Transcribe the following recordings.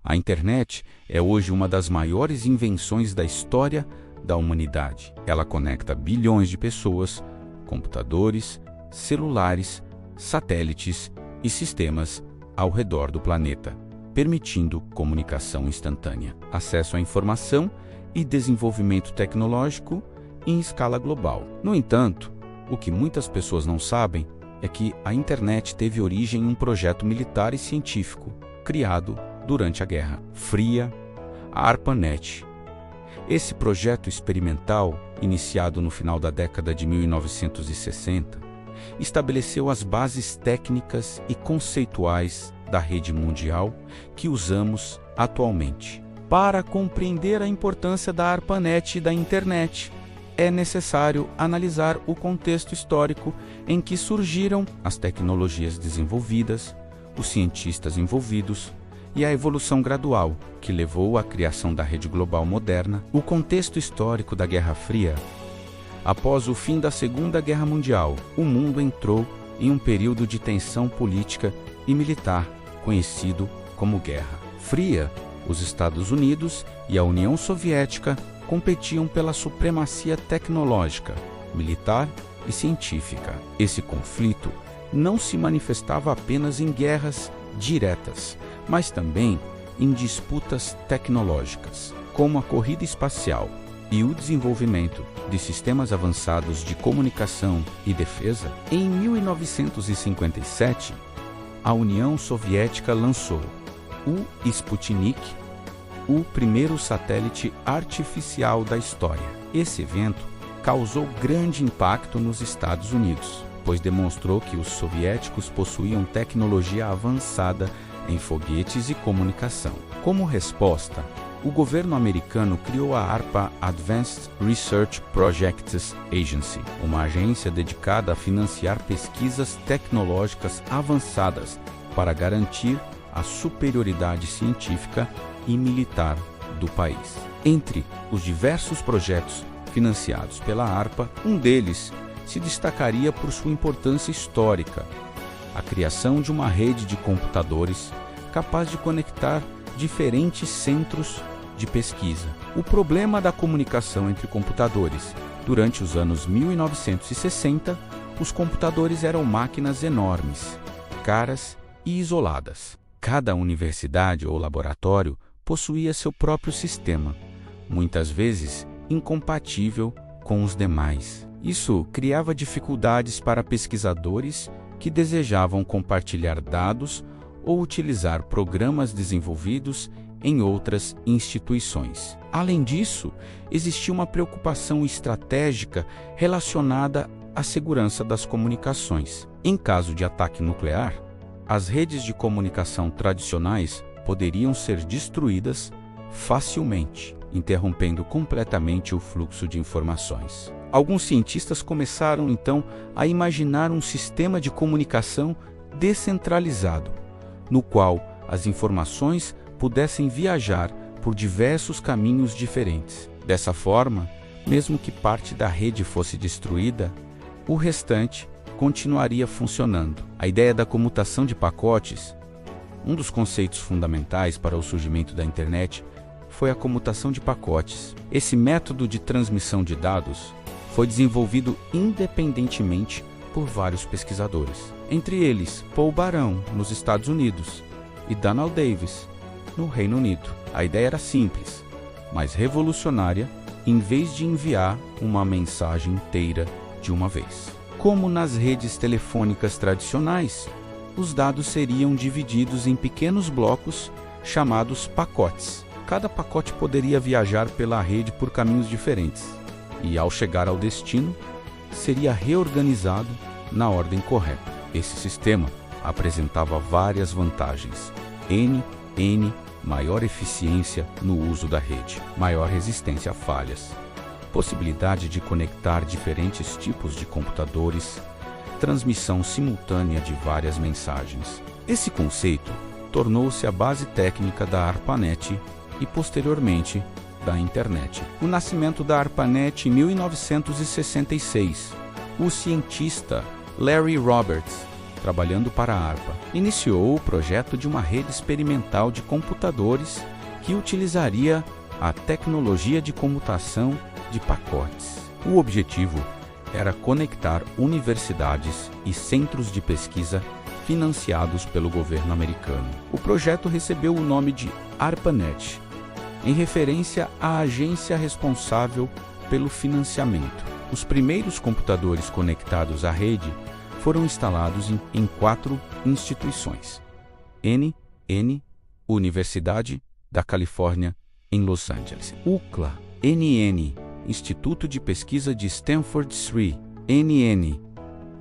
A internet é hoje uma das maiores invenções da história da humanidade. Ela conecta bilhões de pessoas, computadores, celulares, satélites e sistemas ao redor do planeta, permitindo comunicação instantânea, acesso à informação e desenvolvimento tecnológico em escala global. No entanto, o que muitas pessoas não sabem é que a internet teve origem em um projeto militar e científico criado durante a Guerra Fria, a ARPANET. Esse projeto experimental, iniciado no final da década de 1960, estabeleceu as bases técnicas e conceituais da rede mundial que usamos atualmente. Para compreender a importância da ARPANET e da internet, é necessário analisar o contexto histórico em que surgiram as tecnologias desenvolvidas, os cientistas envolvidos e a evolução gradual que levou à criação da rede global moderna. O contexto histórico da Guerra Fria. Após o fim da Segunda Guerra Mundial, o mundo entrou em um período de tensão política e militar, conhecido como Guerra Fria. Os Estados Unidos e a União Soviética competiam pela supremacia tecnológica, militar e científica. Esse conflito não se manifestava apenas em guerras diretas, mas também em disputas tecnológicas, como a corrida espacial e o desenvolvimento de sistemas avançados de comunicação e defesa. Em 1957, a União Soviética lançou o Sputnik, o primeiro satélite artificial da história. Esse evento causou grande impacto nos Estados Unidos, pois demonstrou que os soviéticos possuíam tecnologia avançada em foguetes e comunicação. Como resposta, o governo americano criou a ARPA, Advanced Research Projects Agency, uma agência dedicada a financiar pesquisas tecnológicas avançadas para garantir a superioridade científica e militar do país. Entre os diversos projetos financiados pela ARPA, um deles se destacaria por sua importância histórica: a criação de uma rede de computadores capaz de conectar diferentes centros de pesquisa. O problema da comunicação entre computadores. Durante os anos 1960, os computadores eram máquinas enormes, caras e isoladas. Cada universidade ou laboratório possuía seu próprio sistema, muitas vezes incompatível com os demais. Isso criava dificuldades para pesquisadores que desejavam compartilhar dados ou utilizar programas desenvolvidos em outras instituições. Além disso, existia uma preocupação estratégica relacionada à segurança das comunicações. Em caso de ataque nuclear, as redes de comunicação tradicionais poderiam ser destruídas facilmente, interrompendo completamente o fluxo de informações. Alguns cientistas começaram então a imaginar um sistema de comunicação descentralizado, no qual as informações pudessem viajar por diversos caminhos diferentes. Dessa forma, mesmo que parte da rede fosse destruída, o restante continuaria funcionando. A ideia da comutação de pacotes, um dos conceitos fundamentais para o surgimento da internet, foi a comutação de pacotes. Esse método de transmissão de dados foi desenvolvido independentemente por vários pesquisadores, entre eles Paul Barão, nos Estados Unidos, e Donald Davis, no Reino Unido. A ideia era simples, mas revolucionária. Em vez de enviar uma mensagem inteira de uma vez, como nas redes telefônicas tradicionais, os dados seriam divididos em pequenos blocos chamados pacotes. Cada pacote poderia viajar pela rede por caminhos diferentes e, ao chegar ao destino, seria reorganizado na ordem correta. Esse sistema apresentava várias vantagens. Maior eficiência no uso da rede, maior resistência a falhas, possibilidade de conectar diferentes tipos de computadores, transmissão simultânea de várias mensagens. Esse conceito tornou-se a base técnica da ARPANET e, posteriormente, da internet. O nascimento da ARPANET em 1966. O cientista Larry Roberts trabalhando para a ARPA, iniciou o projeto de uma rede experimental de computadores que utilizaria a tecnologia de comutação de pacotes. O objetivo era conectar universidades e centros de pesquisa financiados pelo governo americano. O projeto recebeu o nome de ARPANET, em referência à agência responsável pelo financiamento. Os primeiros computadores conectados à rede foram instalados em 4 instituições: Universidade da Califórnia, em Los Angeles; UCLA, Instituto de Pesquisa de Stanford SRI,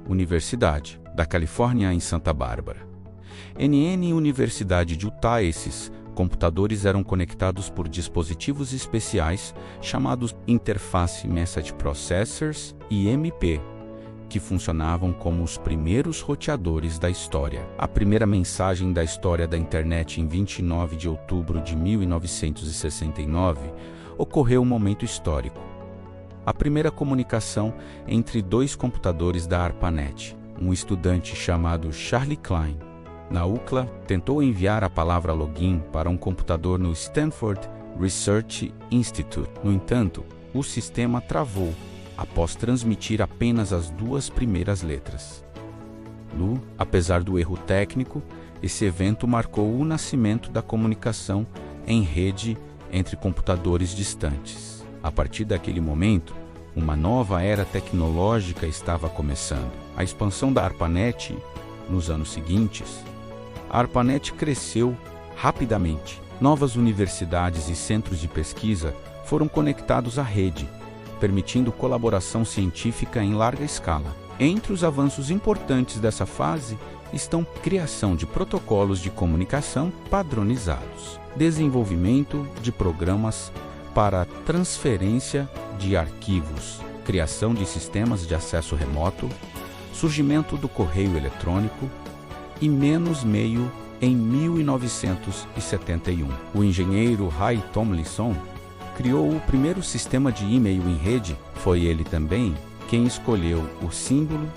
Universidade da Califórnia, em Santa Bárbara; Universidade de Utah. Esses computadores eram conectados por dispositivos especiais chamados Interface Message Processors, IMP, que funcionavam como os primeiros roteadores da história. A primeira mensagem da história da internet, em 29 de outubro de 1969, ocorreu um momento histórico. A primeira comunicação entre 2 computadores da ARPANET. Um estudante chamado Charlie Klein, na UCLA, tentou enviar a palavra login para um computador no Stanford Research Institute. No entanto, o sistema travou após transmitir apenas as 2 primeiras letras. Apesar do erro técnico, esse evento marcou o nascimento da comunicação em rede entre computadores distantes. A partir daquele momento, uma nova era tecnológica estava começando. A expansão da ARPANET nos anos seguintes, a ARPANET cresceu rapidamente. Novas universidades e centros de pesquisa foram conectados à rede, permitindo colaboração científica em larga escala. Entre os avanços importantes dessa fase estão criação de protocolos de comunicação padronizados, desenvolvimento de programas para transferência de arquivos, criação de sistemas de acesso remoto, surgimento do correio eletrônico e meio em 1971. O engenheiro Ray Tomlinson criou o primeiro sistema de e-mail em rede. Foi ele também quem escolheu o símbolo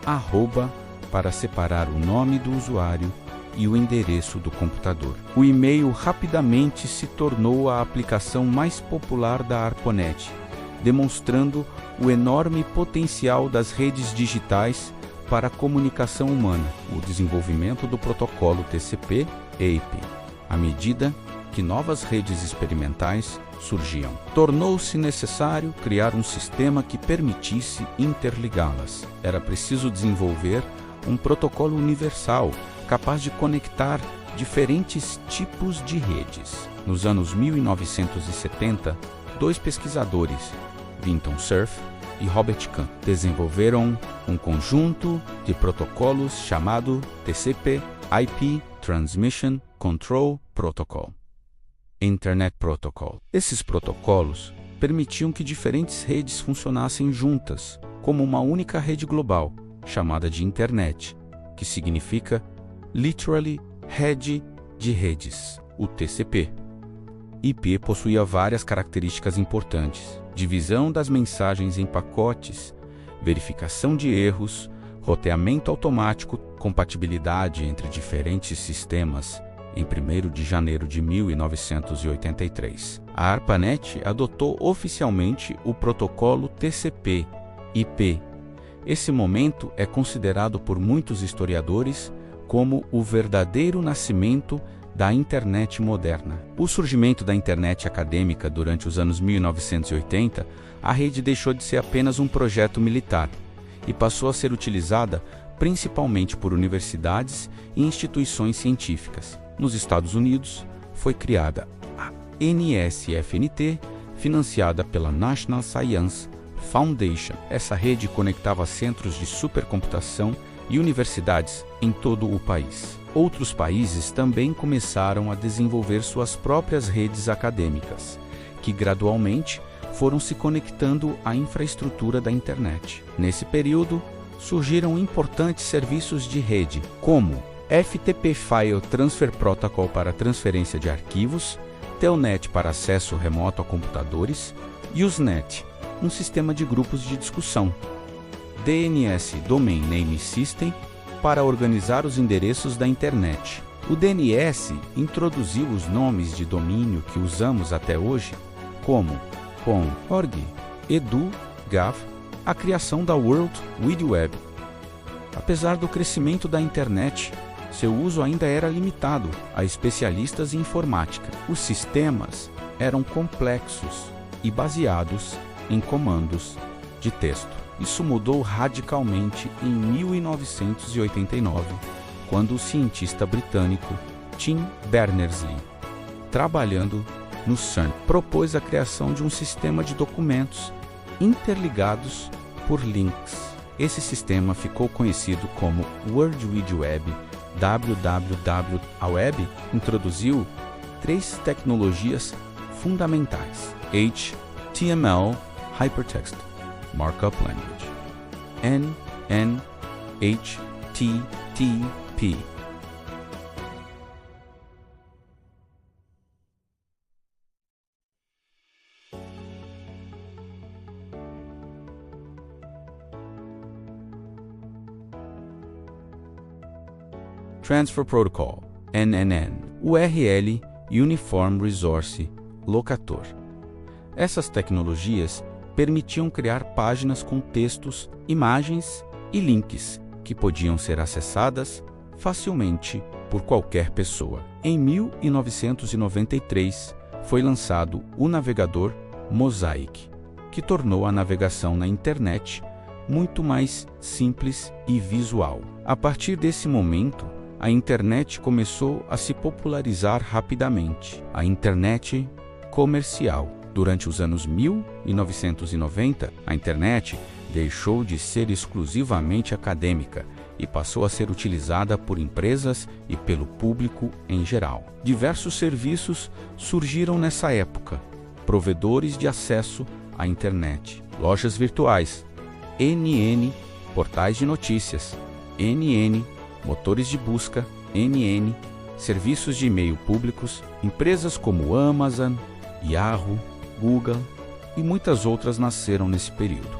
@ para separar o nome do usuário e o endereço do computador. O e-mail rapidamente se tornou a aplicação mais popular da ARPANET, demonstrando o enorme potencial das redes digitais para a comunicação humana. O desenvolvimento do protocolo TCP/IP, à medida que novas redes experimentais surgiam, tornou-se necessário criar um sistema que permitisse interligá-las. Era preciso desenvolver um protocolo universal capaz de conectar diferentes tipos de redes. Nos anos 1970, 2 pesquisadores, Vinton Cerf e Robert Kahn, desenvolveram um conjunto de protocolos chamado TCP/IP Transmission Control Protocol, Internet Protocol. Esses protocolos permitiam que diferentes redes funcionassem juntas, como uma única rede global, chamada de Internet, que significa literally rede de redes. O TCP/IP possuía várias características importantes: divisão das mensagens em pacotes, verificação de erros, roteamento automático, compatibilidade entre diferentes sistemas. Em 1º de janeiro de 1983, a ARPANET adotou oficialmente o protocolo TCP/IP. Esse momento é considerado por muitos historiadores como o verdadeiro nascimento da internet moderna. O surgimento da internet acadêmica durante os anos 1980, a rede deixou de ser apenas um projeto militar e passou a ser utilizada principalmente por universidades e instituições científicas. Nos Estados Unidos, foi criada a NSFNT, financiada pela National Science Foundation. Essa rede conectava centros de supercomputação e universidades em todo o país. Outros países também começaram a desenvolver suas próprias redes acadêmicas, que gradualmente foram se conectando à infraestrutura da internet. Nesse período, surgiram importantes serviços de rede, como FTP File Transfer Protocol para transferência de arquivos, Telnet para acesso remoto a computadores, Usenet, um sistema de grupos de discussão, DNS Domain Name System para organizar os endereços da internet. O DNS introduziu os nomes de domínio que usamos até hoje, como .org, edu, gov, a criação da World Wide Web. Apesar do crescimento da internet, seu uso ainda era limitado a especialistas em informática. Os sistemas eram complexos e baseados em comandos de texto. Isso mudou radicalmente em 1989, quando o cientista britânico Tim Berners-Lee, trabalhando no CERN, propôs a criação de um sistema de documentos interligados por links. Esse sistema ficou conhecido como World Wide Web, WWW. A web introduziu 3 tecnologias fundamentais: HTML, Hypertext Markup Language, NNHTTP. Transfer Protocol, NNN, URL Uniform Resource Locator. Essas tecnologias permitiam criar páginas com textos, imagens e links que podiam ser acessadas facilmente por qualquer pessoa. Em 1993, foi lançado o navegador Mosaic, que tornou a navegação na internet muito mais simples e visual. A partir desse momento, a internet começou a se popularizar rapidamente. A internet comercial. Durante os anos 1990, a internet deixou de ser exclusivamente acadêmica e passou a ser utilizada por empresas e pelo público em geral. Diversos serviços surgiram nessa época: provedores de acesso à internet, lojas virtuais, NN, portais de notícias, NN, motores de busca, NN, serviços de e-mail públicos, empresas como Amazon, Yahoo, Google e muitas outras nasceram nesse período.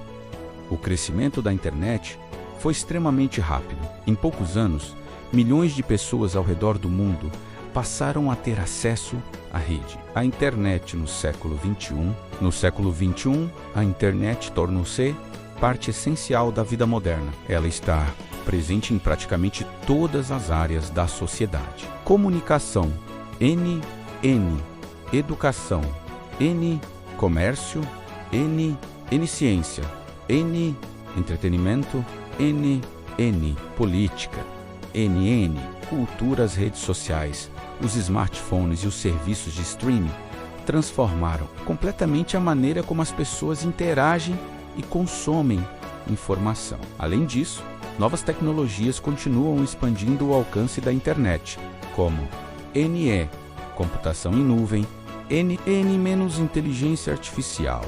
O crescimento da internet foi extremamente rápido. Em poucos anos, milhões de pessoas ao redor do mundo passaram a ter acesso à rede. A internet no século XXI. No século XXI, a internet tornou-se parte essencial da vida moderna. Ela está presente em praticamente todas as áreas da sociedade. Comunicação, NN. Educação, N. Comércio, N. Ciência, N. Entretenimento, NN. Política, NN. Cultura. As redes sociais, os smartphones e os serviços de streaming transformaram completamente a maneira como as pessoas interagem e consomem informação. Além disso, novas tecnologias continuam expandindo o alcance da internet, como NE, computação em nuvem, NN- inteligência artificial,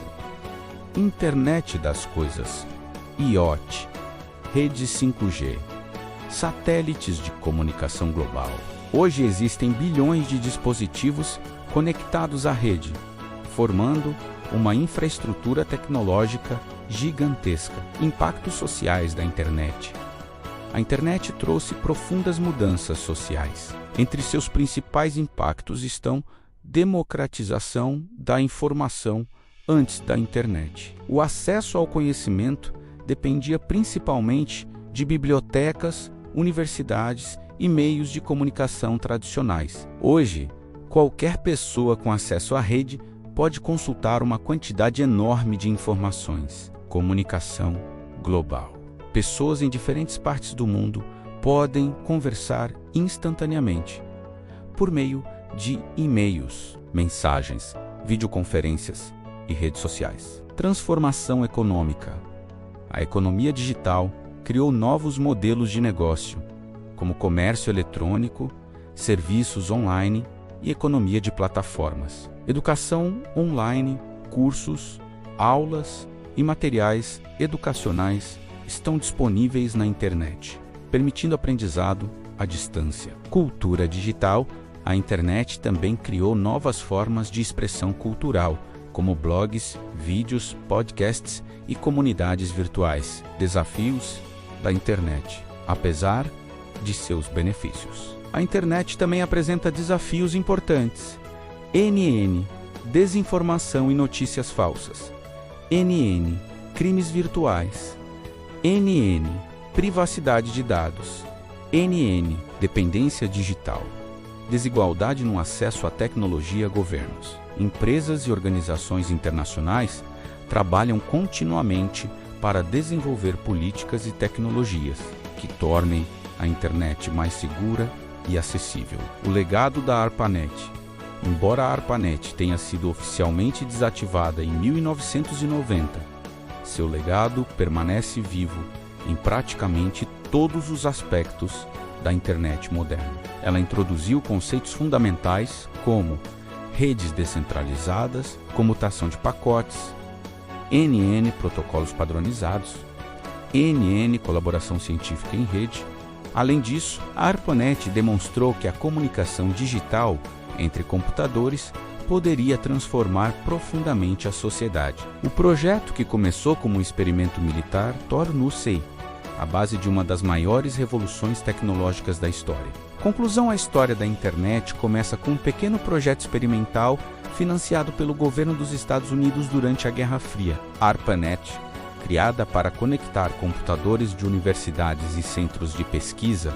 Internet das Coisas, IoT, rede 5G, satélites de comunicação global. Hoje existem bilhões de dispositivos conectados à rede, formando uma infraestrutura tecnológica gigantesca. Impactos sociais da internet. A internet trouxe profundas mudanças sociais. Entre seus principais impactos estão democratização da informação antes da internet. O acesso ao conhecimento dependia principalmente de bibliotecas, universidades e meios de comunicação tradicionais. Hoje, qualquer pessoa com acesso à rede pode consultar uma quantidade enorme de informações. Comunicação global. Pessoas em diferentes partes do mundo podem conversar instantaneamente por meio de e-mails, mensagens, videoconferências e redes sociais. Transformação econômica. A economia digital criou novos modelos de negócio, como comércio eletrônico, serviços online e economia de plataformas. Educação online, cursos, aulas e materiais educacionais estão disponíveis na internet, permitindo aprendizado à distância. Cultura digital. A internet também criou novas formas de expressão cultural, como blogs, vídeos, podcasts e comunidades virtuais. Desafios da internet. Apesar de seus benefícios. A internet também apresenta desafios importantes. NN, desinformação e notícias falsas. NN, crimes virtuais. NN, privacidade de dados. NN, dependência digital. Desigualdade no acesso à tecnologia e governos. Empresas e organizações internacionais trabalham continuamente para desenvolver políticas e tecnologias que tornem a internet mais segura e acessível. O legado da ARPANET. Embora a ARPANET tenha sido oficialmente desativada em 1990, seu legado permanece vivo em praticamente todos os aspectos da internet moderna. Ela introduziu conceitos fundamentais como redes descentralizadas, comutação de pacotes, NN, protocolos padronizados, NN, colaboração científica em rede. Além disso, a ARPANET demonstrou que a comunicação digital entre computadores poderia transformar profundamente a sociedade. O projeto, que começou como um experimento militar, tornou-se a base de uma das maiores revoluções tecnológicas da história. Conclusão: a história da internet começa com um pequeno projeto experimental financiado pelo governo dos Estados Unidos durante a Guerra Fria. A ARPANET, criada para conectar computadores de universidades e centros de pesquisa,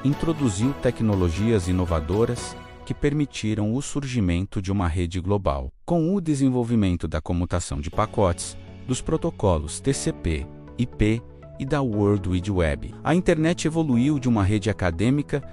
introduziu tecnologias inovadoras que permitiram o surgimento de uma rede global. Com o desenvolvimento da comutação de pacotes, dos protocolos TCP, IP e da World Wide Web, a internet evoluiu de uma rede acadêmica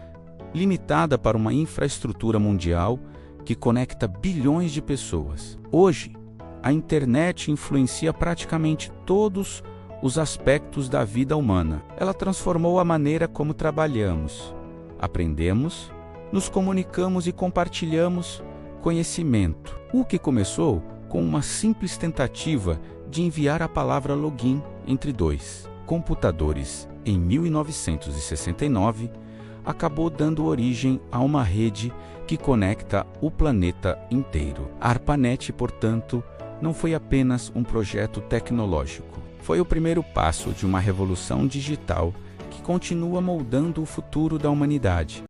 limitada para uma infraestrutura mundial que conecta bilhões de pessoas. Hoje, a internet influencia praticamente todos os aspectos da vida humana. Ela transformou a maneira como trabalhamos, aprendemos, nos comunicamos e compartilhamos conhecimento. O que começou com uma simples tentativa de enviar a palavra login entre dois computadores em 1969, acabou dando origem a uma rede que conecta o planeta inteiro. A ARPANET, portanto, não foi apenas um projeto tecnológico. Foi o primeiro passo de uma revolução digital que continua moldando o futuro da humanidade.